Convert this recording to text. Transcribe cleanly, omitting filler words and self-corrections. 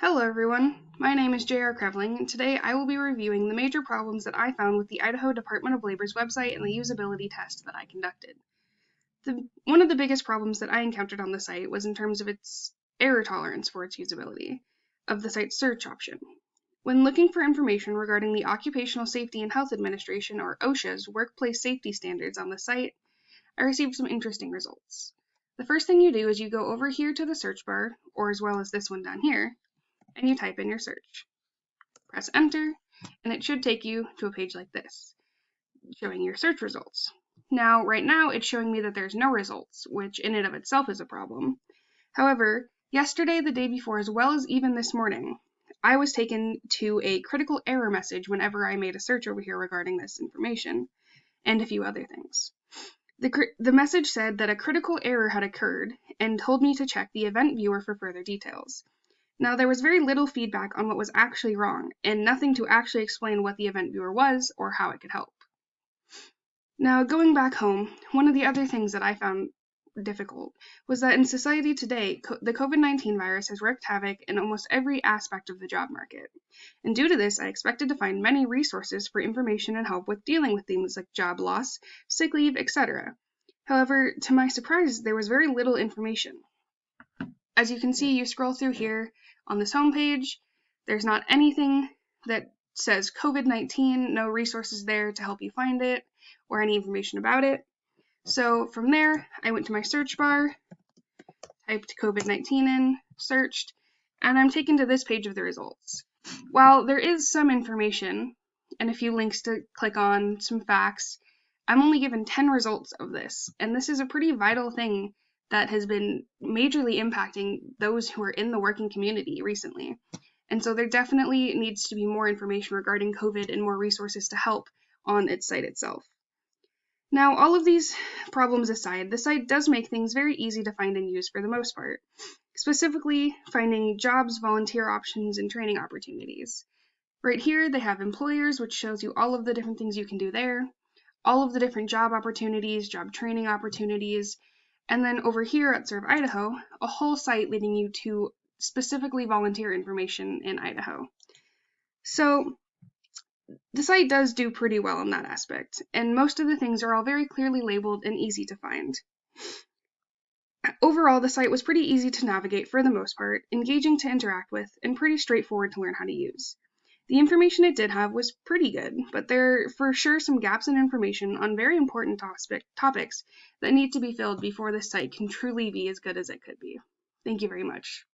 Hello everyone, my name is J.R. Krevling, and today I will be reviewing the major problems that I found with the Idaho Department of Labor's website and the usability test that I conducted. One of the biggest problems that I encountered on the site was in terms of its error tolerance for its usability of the site's search option. When looking for information regarding the Occupational Safety and Health Administration, or OSHA's, workplace safety standards on the site, I received some interesting results. The first thing you do is you go over here to the search bar, or as well as this one down here, and you type in your search. Press enter, and it should take you to a page like this, showing your search results. Now, right now, it's showing me that there's no results, which in and of itself is a problem. However, yesterday, the day before, as well as even this morning, I was taken to a critical error message whenever I made a search over here regarding this information, and a few other things. The message said that a critical error had occurred and told me to check the event viewer for further details. Now, there was very little feedback on what was actually wrong, and nothing to actually explain what the event viewer was or how it could help. Now, going back home, one of the other things that I found difficult was that in society today, the COVID-19 virus has wreaked havoc in almost every aspect of the job market. And due to this, I expected to find many resources for information and help with dealing with things like job loss, sick leave, etc. However, to my surprise, there was very little information. As you can see, you scroll through here on this homepage, there's not anything that says COVID-19, no resources there to help you find it or any information about it. So from there, I went to my search bar, typed COVID-19 in, searched, and I'm taken to this page of the results. While there is some information and a few links to click on, some facts, I'm only given 10 results of this, and this is a pretty vital thing that has been majorly impacting those who are in the working community recently. And so there definitely needs to be more information regarding COVID and more resources to help on its site itself. Now, all of these problems aside, the site does make things very easy to find and use for the most part, specifically finding jobs, volunteer options, and training opportunities. Right here, they have employers, which shows you all of the different things you can do there, all of the different job opportunities, job training opportunities, and then over here at Serve Idaho, a whole site leading you to specifically volunteer information in Idaho. So the site does do pretty well in that aspect, and most of the things are all very clearly labeled and easy to find. Overall, the site was pretty easy to navigate for the most part, engaging to interact with, and pretty straightforward to learn how to use. The information it did have was pretty good, but there are for sure some gaps in information on very important topics that need to be filled before this site can truly be as good as it could be. Thank you very much.